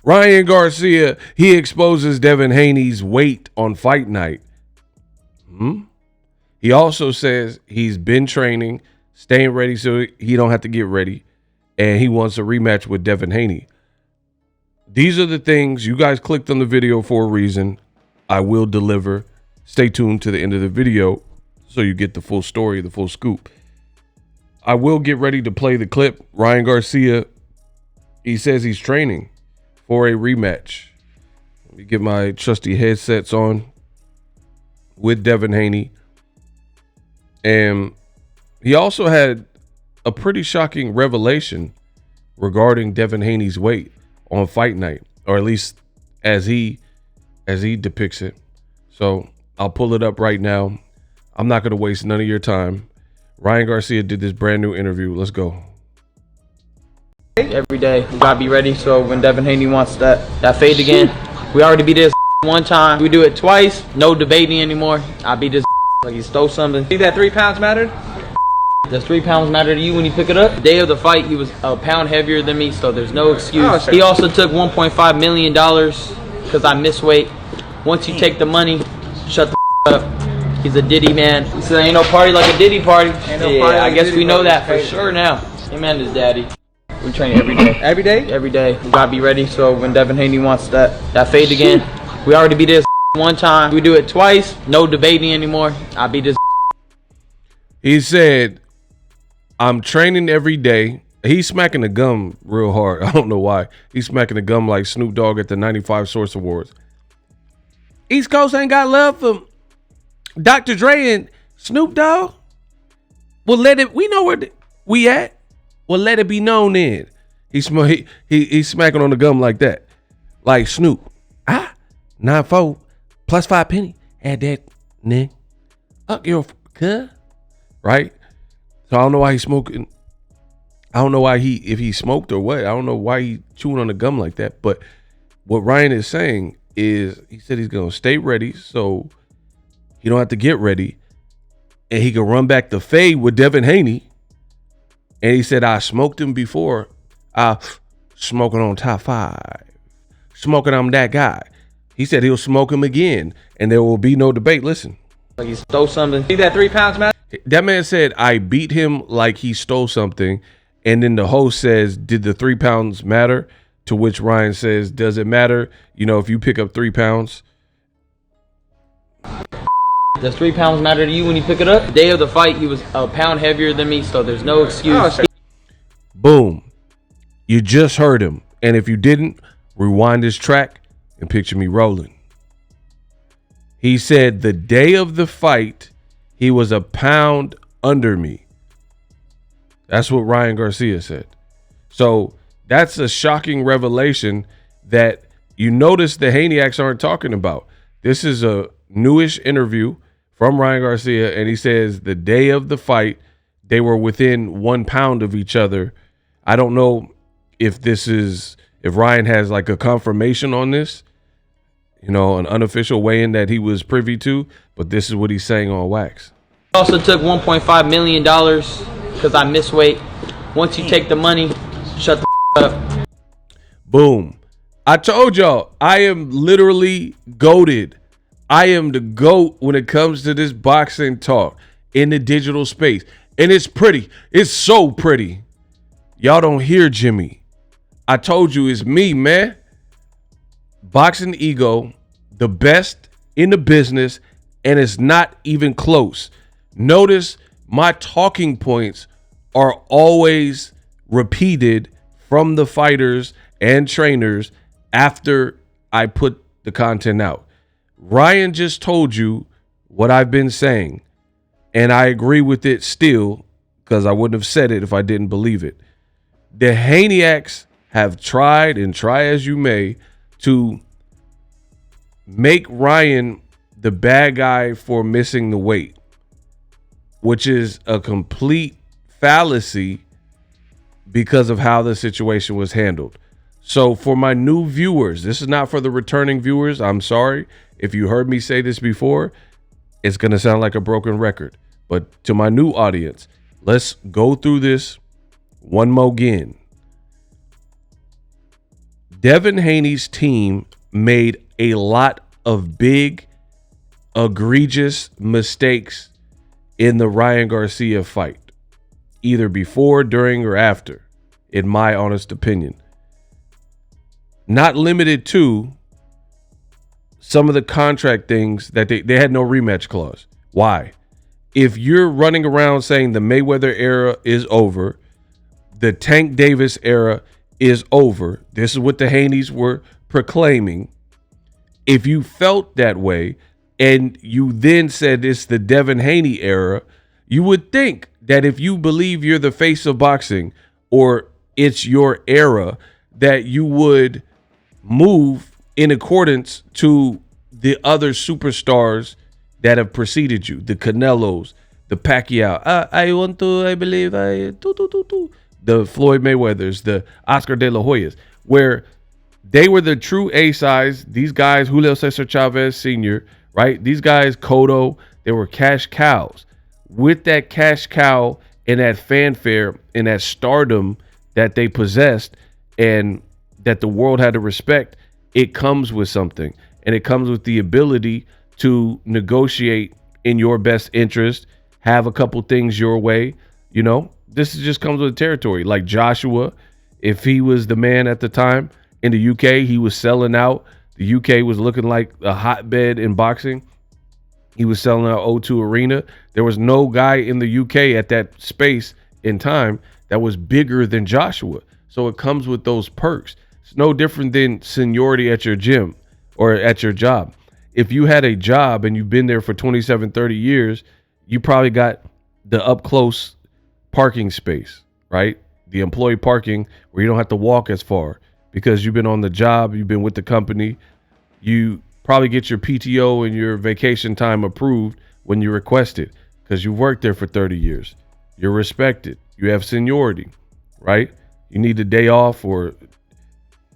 Ryan Garcia, he exposes Devin Haney's weight on fight night. He also says he's been training, staying ready so he don't have to get ready, and he wants a rematch with Devin Haney. These are the things you guys clicked on the video for a reason. I will deliver. Stay tuned to the end of the video so you get the full story, the full scoop. I will get ready to play the clip. Ryan Garcia, he says he's training for a rematch. Let me get my trusty headsets on with Devin Haney. And he also had a pretty shocking revelation regarding Devin Haney's weight on fight night, or at least as he depicts it. So I'll pull it up right now. I'm not going to waste none of your time. Ryan Garcia did this brand new interview. Let's go. Every day, we gotta be ready. So when Devin Haney wants that fade again, we already beat this one time. We do it twice. No debating anymore. I beat this like he stole something. Think that 3 pounds mattered? Does 3 pounds matter to you when you pick it up? The day of the fight, he was a pound heavier than me, so there's no excuse. Oh, sure. He also took $1.5 million because I miss weight. Once you take the money, shut the up. He's a Diddy man. He said, ain't no party like a Diddy party. Ain't no party like I guess Diddy we know party. that for sure now. Amen, his daddy. We train every day. Every day? Every day. We gotta be ready. So when Devin Haney wants that fade again, we already beat this one time. We do it twice. No debating anymore. I beat this. He said, I'm training every day. He's smacking the gum real hard. I don't know why. He's smacking the gum like Snoop Dogg at the 95 Source Awards. East Coast ain't got love for Dr. Dre and Snoop Dogg. Well, we know where we at. Well, let it be known then. He's smacking on the gum like that. Like Snoop. 9-4 plus 5 penny. Add that, nigga. Up your cuh. Right? So I don't know why he's smoking. I don't know why if he smoked or what. I don't know why he chewing on the gum like that. But what Ryan is saying is he said he's going to stay ready so he don't have to get ready. And he can run back the fade with Devin Haney. And he said, I smoked him before. I smoking on top 5. Smoking, I'm that guy. He said he'll smoke him again. And there will be no debate. Listen. Like he stole something. Think that 3 pounds mattered? That man said, I beat him like he stole something. And then the host says, did the 3 pounds matter? To which Ryan says, does it matter? You know, if you pick up 3 pounds. Does 3 pounds matter to you when you pick it up? The day of the fight, he was a pound heavier than me, so there's no excuse. Oh, sure. Boom. You just heard him. And if you didn't, rewind this track and picture me rolling. He said the day of the fight, he was a pound under me. That's what Ryan Garcia said. So that's a shocking revelation that you notice the Haneyacks aren't talking about. This is a newish interview from Ryan Garcia, and he says the day of the fight, they were within 1 pound of each other. I don't know if Ryan has like a confirmation on this, you know, an unofficial weigh-in that he was privy to, but this is what he's saying on wax. Also took $1.5 million because I miss weight. Once you take the money, shut the up. Boom. I told y'all, I am literally goated. I am the GOAT when it comes to this boxing talk in the digital space. And it's pretty. It's so pretty. Y'all don't hear Jimmy. I told you it's me, man. Boxing Ego, the best in the business, and it's not even close. Notice my talking points are always repeated from the fighters and trainers after I put the content out. Ryan just told you what I've been saying, and I agree with it still because I wouldn't have said it if I didn't believe it. The Haneyacks have tried, and try as you may, to make Ryan the bad guy for missing the weight, which is a complete fallacy because of how the situation was handled. So for my new viewers, this is not for the returning viewers. I'm sorry. If you heard me say this before, it's going to sound like a broken record. But to my new audience, let's go through this one more again. Devin Haney's team made a lot of big, egregious mistakes in the Ryan Garcia fight, either before, during, or after, in my honest opinion. Not limited to some of the contract things that they had no rematch clause. Why? If you're running around saying the Mayweather era is over, the Tank Davis era is over, this is what the Haneys were proclaiming. If you felt that way and you then said it's the Devin Haney era, you would think that if you believe you're the face of boxing or it's your era, that you would move in accordance to the other superstars that have preceded you, the Canelos, the Pacquiao, the Floyd Mayweathers, the Oscar De La Hoyas, where they were the true A size. These guys, Julio Cesar Chavez Sr., right? These guys, Cotto, they were cash cows. With that cash cow and that fanfare and that stardom that they possessed and that the world had to respect, it comes with something. And it comes with the ability to negotiate in your best interest, have a couple things your way. You know, this just comes with the territory. Like Joshua, if he was the man at the time in the UK, he was selling out. The UK was looking like a hotbed in boxing. He was selling out O2 Arena. There was no guy in the UK at that space in time that was bigger than Joshua. So it comes with those perks. It's no different than seniority at your gym or at your job. If you had a job and you've been there for 27, 30 years, you probably got the up close parking space, right? The employee parking where you don't have to walk as far because you've been on the job, you've been with the company. You probably get your PTO and your vacation time approved when you request it because you worked there for 30 years. You're respected. You have seniority, right? You need a day off or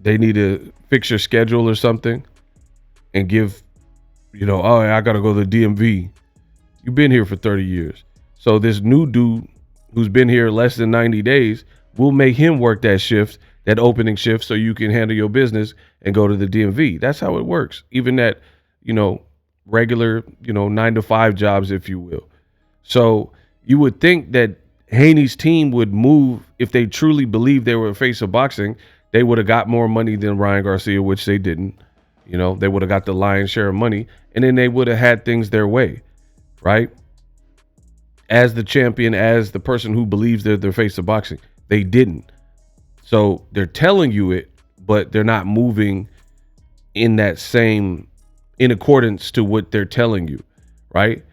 they need to fix your schedule or something and give, oh, I got to go to the DMV. You've been here for 30 years. So this new dude who's been here less than 90 days, we'll make him work that shift, that opening shift, so you can handle your business and go to the DMV. That's how it works. Even that, regular, 9-to-5 jobs, if you will. So you would think that Haney's team would move if they truly believed they were a face of boxing. They would have got more money than Ryan Garcia, which they didn't. They would have got the lion's share of money, and then they would have had things their way, right? As the champion, as the person who believes they're the face of boxing. They didn't. So they're telling you it, but they're not moving in accordance to what they're telling you, right?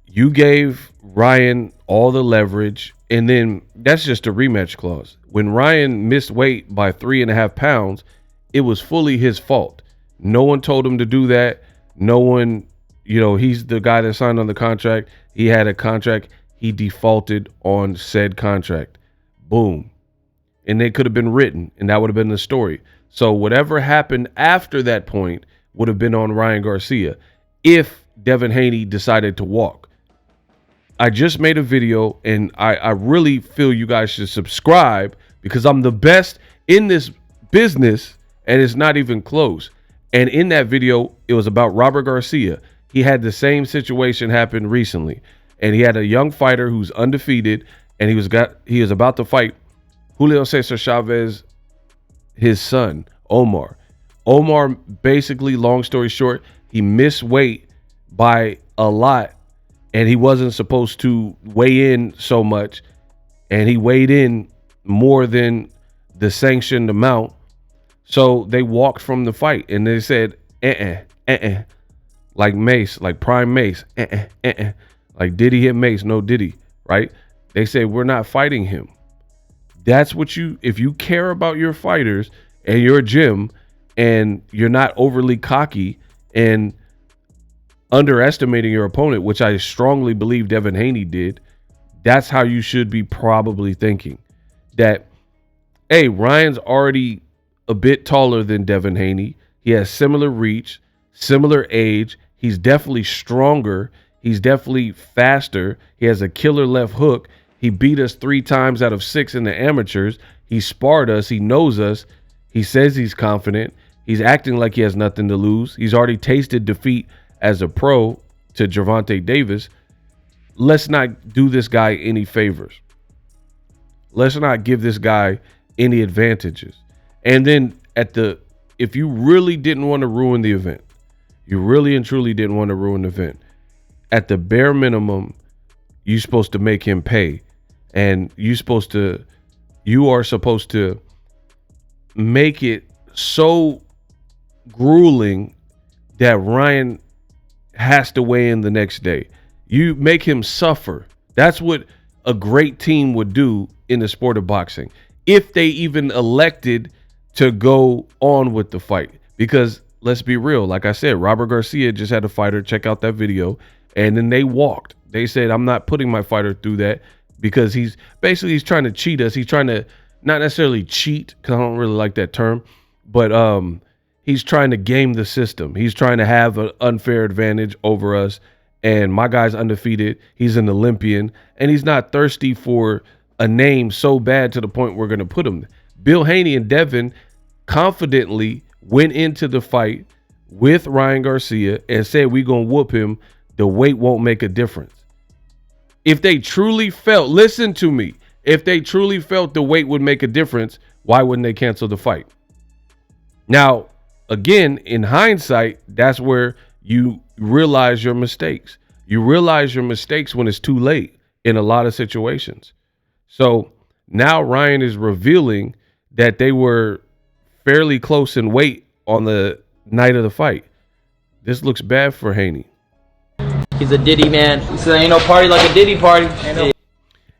You gave Ryan all the leverage, and then that's just a rematch clause. When Ryan missed weight by 3.5 pounds, it was fully his fault. No one told him to do that. No one, he's the guy that signed on the contract. He had a contract. He defaulted on said contract. Boom. And it could have been written, and that would have been the story. So whatever happened after that point would have been on Ryan Garcia if Devin Haney decided to walk. I just made a video, and I really feel you guys should subscribe because I'm the best in this business, and it's not even close. And in that video, it was about Robert Garcia. He had the same situation happen recently, and he had a young fighter who's undefeated, and he was about to fight Julio Cesar Chavez, his son, Omar. Omar, basically, long story short, he missed weight by a lot, and he wasn't supposed to weigh in so much, and he weighed in more than the sanctioned amount. So they walked from the fight, and they said, like Mace, like Prime Mace, like did he hit Mace? No, did he? Right? They say, we're not fighting him. That's what if you care about your fighters and your gym and you're not overly cocky and underestimating your opponent, which I strongly believe Devin Haney did, that's how you should be probably thinking. That, hey, Ryan's already a bit taller than Devin Haney. He has similar reach, similar age. He's definitely stronger. He's definitely faster. He has a killer left hook. He beat us 3 times out of 6 in the amateurs. He sparred us. He knows us. He says he's confident. He's acting like he has nothing to lose. He's already tasted defeat as a pro to Gervonta Davis. Let's not do this guy any favors. Let's not give this guy any advantages. And then if you really didn't want to ruin the event, you really and truly didn't want to ruin the event, at the bare minimum, you're supposed to make him pay. And you are supposed to make it so grueling that Ryan has to weigh in the next day. You make him suffer. That's what a great team would do in the sport of boxing, if they even elected to go on with the fight. Because let's be real, like I said, Robert Garcia just had a fighter check out that video, and then they walked. They said, I'm not putting my fighter through that, because he's trying to cheat us. He's trying to not necessarily cheat, because I don't really like that term, but he's trying to game the system. He's trying to have an unfair advantage over us. And my guy's undefeated. He's an Olympian, and he's not thirsty for a name so bad to the point we're going to put him. Bill Haney and Devin confidently went into the fight with Ryan Garcia and said, we're going to whoop him. The weight won't make a difference. If they truly felt, listen to me, if they truly felt the weight would make a difference, why wouldn't they cancel the fight? Now, again, in hindsight, that's where you realize your mistakes. You realize your mistakes when it's too late in a lot of situations. So now Ryan is revealing that they were fairly close in weight on the night of the fight. This looks bad for Haney. He's a Diddy man. He said, ain't no party like a Diddy party.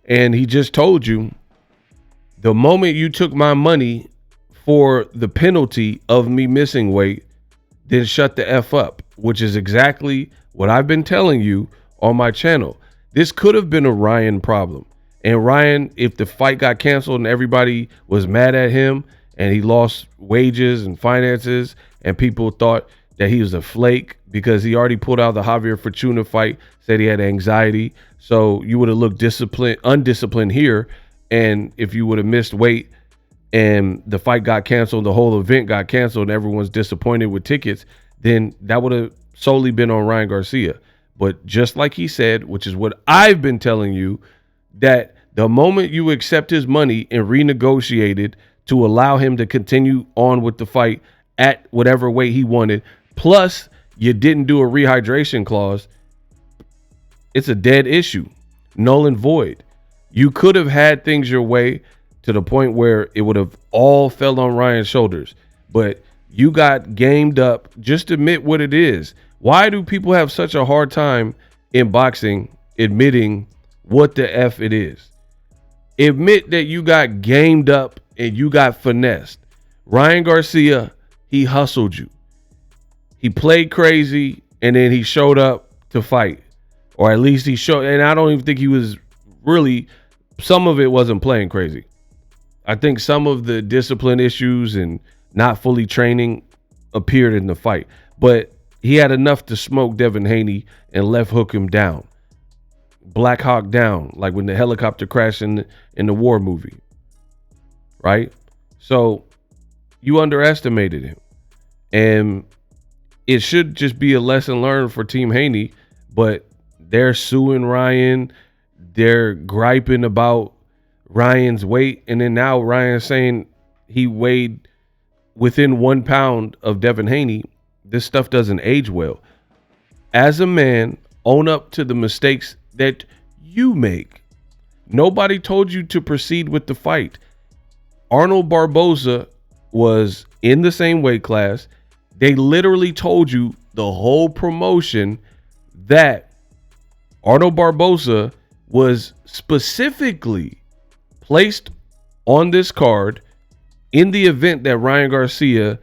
And he just told you, the moment you took my money for the penalty of me missing weight, then shut the F up, which is exactly what I've been telling you on my channel. This could have been a Ryan problem. And Ryan, if the fight got canceled and everybody was mad at him and he lost wages and finances and people thought that he was a flake because he already pulled out the Javier Fortuna fight, said he had anxiety. So you would have looked undisciplined here. And if you would have missed weight and the fight got canceled, the whole event got canceled, and everyone's disappointed with tickets, then that would have solely been on Ryan Garcia. But just like he said, which is what I've been telling you, that the moment you accept his money and renegotiated to allow him to continue on with the fight at whatever weight he wanted, plus you didn't do a rehydration clause, it's a dead issue, null and void. You could have had things your way to the point where it would have all fell on Ryan's shoulders, but you got gamed up. Just admit what it is. Why do people have such a hard time in boxing admitting what the F it is? Admit that you got gamed up and you got finessed. Ryan Garcia, he hustled you. He played crazy, and then he showed up to fight. Or at least he showed, and I don't even think he was really, some of it wasn't playing crazy. I think some of the discipline issues and not fully training appeared in the fight. But he had enough to smoke Devin Haney and left hook him down. Black Hawk down, like when the helicopter crashed in the war movie. Right? So you underestimated him. And it should just be a lesson learned for Team Haney, but they're suing Ryan. They're griping about Ryan's weight, and then now Ryan's saying he weighed within 1 pound of Devin Haney. This stuff doesn't age well. As a man, own up to the mistakes that you make. Nobody told you to proceed with the fight. Arnold Barboza was in the same weight class. They literally told you the whole promotion that Arnold Barboza was specifically placed on this card in the event that Ryan Garcia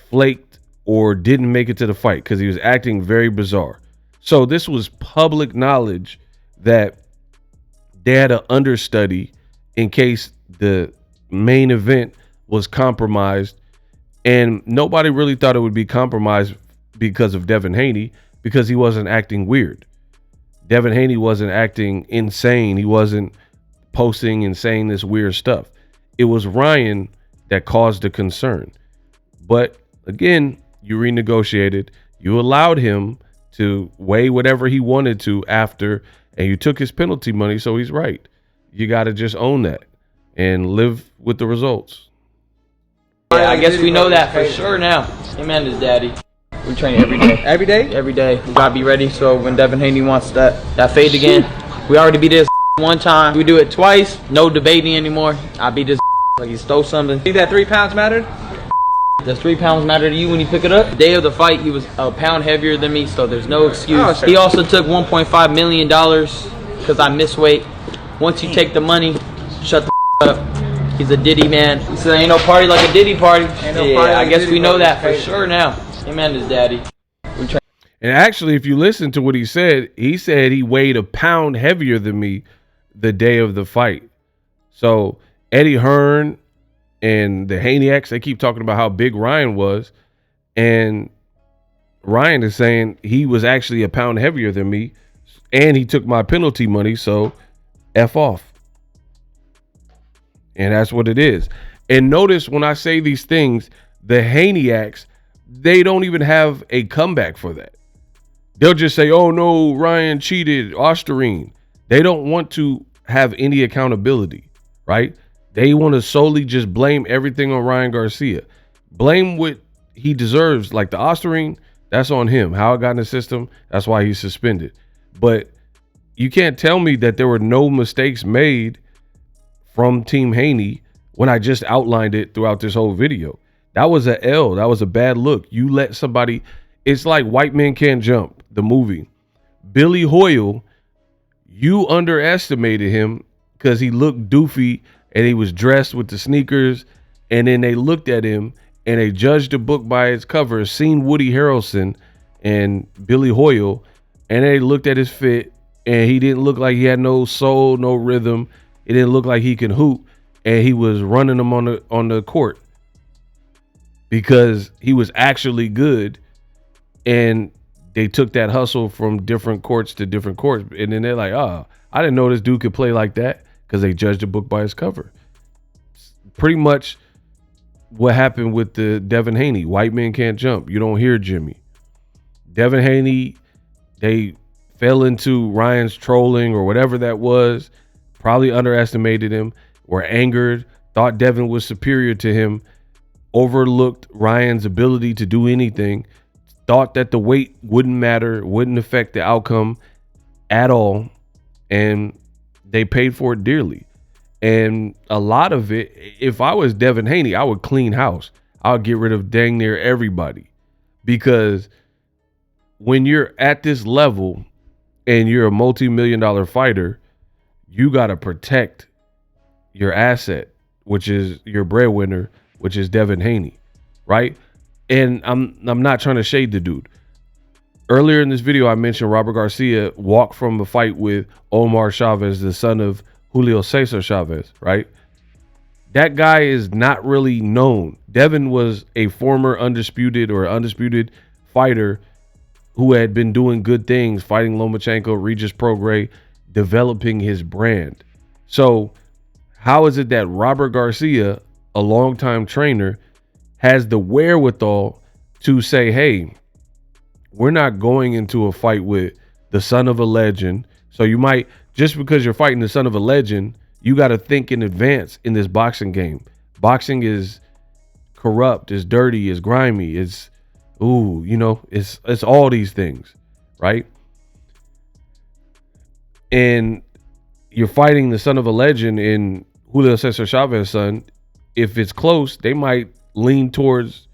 flaked or didn't make it to the fight, because he was acting very bizarre. So this was public knowledge that they had an understudy in case the main event was compromised, and nobody really thought it would be compromised because of Devin Haney, because he wasn't acting weird. Devin Haney wasn't acting insane. He wasn't posting and saying this weird stuff. It was Ryan that caused the concern. But again, you renegotiated. You allowed him to weigh whatever he wanted to after, and you took his penalty money. So he's right. You got to just own that and live with the results. Yeah, I guess we know that for sure now. Him and his daddy. We train every day. Every day? Every day. We gotta be ready so when Devin Haney wants that fade again, we already beat this one time. We do it twice, no debating anymore. I beat this like he stole something. Think that 3 pounds mattered? Does 3 pounds matter to you when you pick it up? The day of the fight, he was a pound heavier than me, so there's no excuse. Oh, sure. He also took $1.5 million because I missed weight. Once you take the money, shut the up. He's a Diddy man. He said ain't no party like a Diddy party. I guess we know that for sure now. Him and his daddy. And actually, if you listen to what he said he weighed a pound heavier than me the day of the fight. So Eddie Hearn and the Haneyaks, they keep talking about how big Ryan was. And Ryan is saying he was actually a pound heavier than me. And he took my penalty money, so F off. And that's what it is. And notice when I say these things, the Haneyaks, they don't even have a comeback for that. They'll just say, oh no, Ryan cheated, Osterine. They don't want to have any accountability, right? They want to solely just blame everything on Ryan Garcia. Blame what he deserves, like the Osterine, that's on him. How it got in the system, that's why he's suspended. But you can't tell me that there were no mistakes made from Team Haney when I just outlined it throughout this whole video. That was a L. That was a bad look. You let somebody, it's like White Men Can't Jump, the movie. Billy Hoyle, you underestimated him because he looked doofy and he was dressed with the sneakers. And then they looked at him and they judged the book by its cover, seen Woody Harrelson and Billy Hoyle, and they looked at his fit and he didn't look like he had no soul, no rhythm. It didn't look like he can hoop, and he was running them on the court because he was actually good, and they took that hustle from different courts to different courts, and then they're like, oh, I didn't know this dude could play like that because they judged the book by its cover. Pretty much what happened with the Devin Haney. White Men Can't Jump. You don't hear Jimmy. Devin Haney, they fell into Ryan's trolling or whatever that was. Probably underestimated him, were angered, thought Devin was superior to him, overlooked Ryan's ability to do anything, thought that the weight wouldn't matter, wouldn't affect the outcome at all, and they paid for it dearly. And a lot of it, if I was Devin Haney, I would clean house. I would get rid of dang near everybody, because when you're at this level and you're a multi-million-dollar fighter, you got to protect your asset, which is your breadwinner, which is Devin Haney, right? And I'm not trying to shade the dude. Earlier in this video, I mentioned Robert Garcia walked from a fight with Omar Chavez, the son of Julio Cesar Chavez, right? That guy is not really known. Devin was a former undisputed fighter who had been doing good things, fighting Lomachenko, Regis Prograis, developing his brand. So how is it that Robert Garcia, a longtime trainer, has the wherewithal to say, hey, we're not going into a fight with the son of a legend. So you might, just because you're fighting the son of a legend, you got to think in advance in this boxing game. Boxing is corrupt, is dirty, is grimy, it's it's all these things, right? And you're fighting the son of a legend in Julio Cesar Chavez's son. If it's close, they might lean towards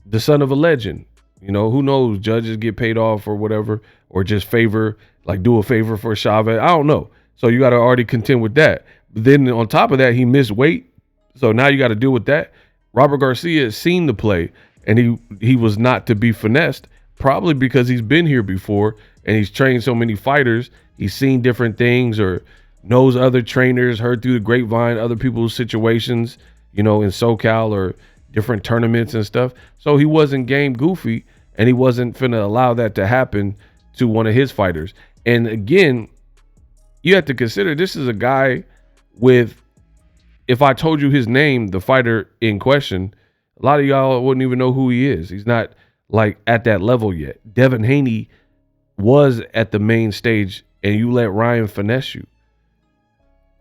the son of a legend. You know, who knows? Judges get paid off or whatever, or just do a favor for Chavez. I don't know. So you got to already contend with that. But then on top of that, he missed weight. So now you got to deal with that. Robert Garcia has seen the play, and he was not to be finessed, probably because he's been here before and he's trained so many fighters. He's seen different things or knows other trainers, heard through the grapevine, other people's situations, in SoCal or different tournaments and stuff. So he wasn't game goofy, and he wasn't finna allow that to happen to one of his fighters. And again, you have to consider this is a guy with if I told you his name, the fighter in question, a lot of y'all wouldn't even know who he is. He's not like at that level yet. Devin Haney was at the main stage, and you let Ryan finesse you.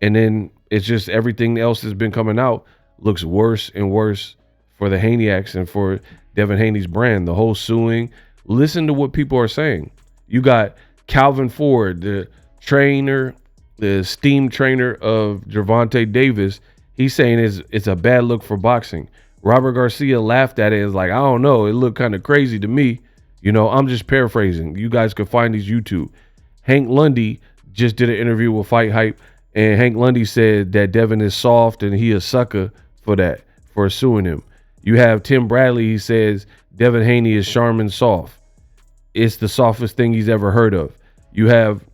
And then it's just everything else that's been coming out looks worse and worse for the Haneyaks and for Devin Haney's brand. The whole suing. Listen to what people are saying. You got Calvin Ford, the trainer, the esteemed trainer of Gervonta Davis. He's saying it's a bad look for boxing. Robert Garcia laughed at it and was like, I don't know. It looked kind of crazy to me. You know, I'm just paraphrasing. You guys could find these YouTube. Hank Lundy just did an interview with Fight Hype, and Hank Lundy said that Devin is soft and he a sucker for that, for suing him. You have Tim Bradley. He says Devin Haney is Charmin soft. It's the softest thing he's ever heard of. You have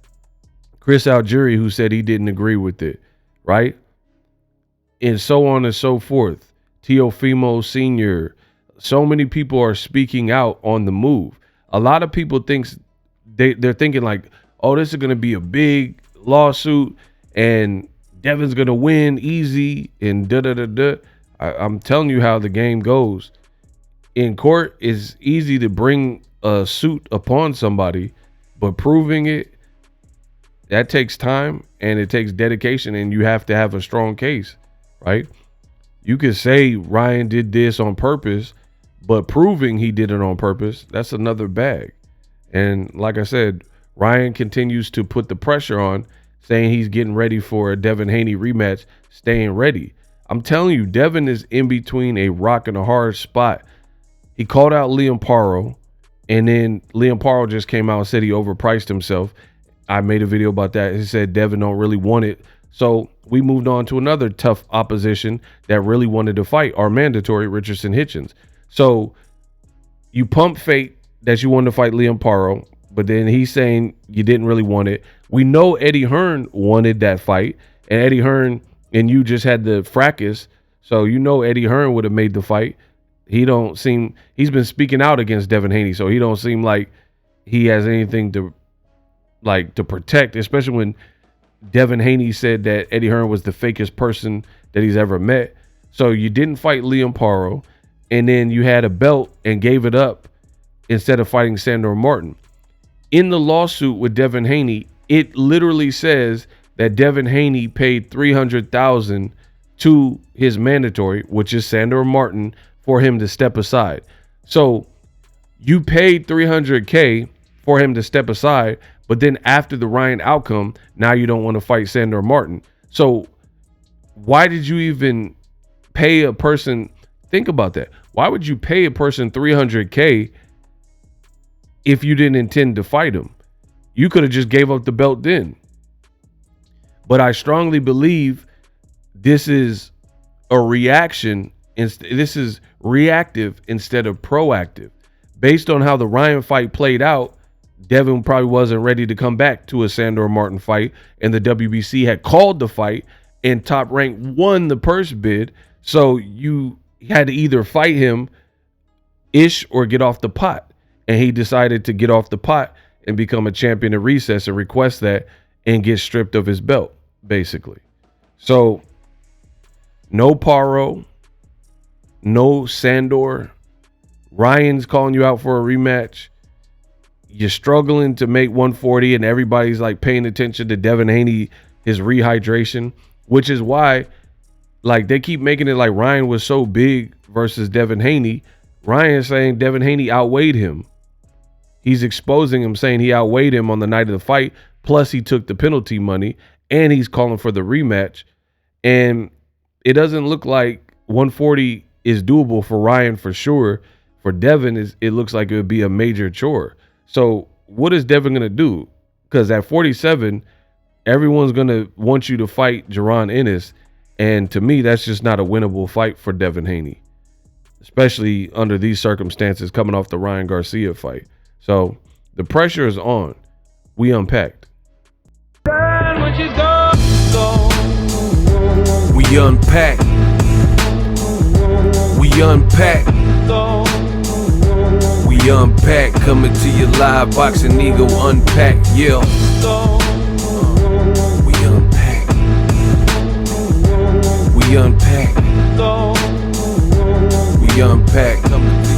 Chris Algieri, who said he didn't agree with it, right? And so on and so forth. Teofimo Sr. So many people are speaking out on the move. A lot of people they're thinking like, oh, this is going to be a big lawsuit and Devin's going to win easy and da-da-da-da. I'm telling you how the game goes. In court, it's easy to bring a suit upon somebody, but proving it, that takes time and it takes dedication, and you have to have a strong case, right? You could say Ryan did this on purpose, but proving he did it on purpose, that's another bag. And like I said, Ryan continues to put the pressure on, saying he's getting ready for a Devin Haney rematch, staying ready. I'm telling you, Devin is in between a rock and a hard spot. He called out Liam Paro, and then Liam Paro just came out and said he overpriced himself. I made a video about that. He said Devin don't really want it. So we moved on to another tough opposition that really wanted to fight, our mandatory Richardson Hitchens. So you pump fate that you wanted to fight Liam Paro, but then he's saying you didn't really want it. We know Eddie Hearn wanted that fight, and Eddie Hearn and you just had the fracas. So you know Eddie Hearn would have made the fight. He's been speaking out against Devin Haney, so he don't seem like he has anything to protect, especially when Devin Haney said that Eddie Hearn was the fakest person that he's ever met. So you didn't fight Liam Paro, and then you had a belt and gave it up instead of fighting Sandor Martin. In the lawsuit with Devin Haney, it literally says that Devin Haney paid $300,000 to his mandatory, which is Sandor Martin, for him to step aside. So you paid $300K for him to step aside, but then after the Ryan outcome, now you don't want to fight Sandor Martin. So why did you even pay a person? Think about that. Why would you pay a person $300K if you didn't intend to fight him? You could have just gave up the belt then. But I strongly believe this is a reaction. This is reactive instead of proactive. Based on how the Ryan fight played out, Devin probably wasn't ready to come back to a Sandor Martin fight, and the WBC had called the fight, and Top Rank won the purse bid. So you had to either fight him ish or get off the pot. And he decided to get off the pot and become a champion at recess and request that and get stripped of his belt, basically. So no Paro, no Sandor. Ryan's calling you out for a rematch. You're struggling to make 140, and everybody's like paying attention to Devin Haney, his rehydration, which is why like they keep making it like Ryan was so big versus Devin Haney. Ryan is saying Devin Haney outweighed him. He's exposing him, saying he outweighed him on the night of the fight. Plus he took the penalty money, and he's calling for the rematch. And it doesn't look like 140 is doable for Ryan for sure. For Devin, it looks like it would be a major chore. So what is Devin going to do? Because at 47, everyone's going to want you to fight Jaron Ennis. And to me, that's just not a winnable fight for Devin Haney, especially under these circumstances coming off the Ryan Garcia fight. So the pressure is on. We unpacked. We unpack. We unpack. We unpack. Coming to you live. Boxing Ego unpack. Yeah. We unpack. We unpack. unpack. We unpack.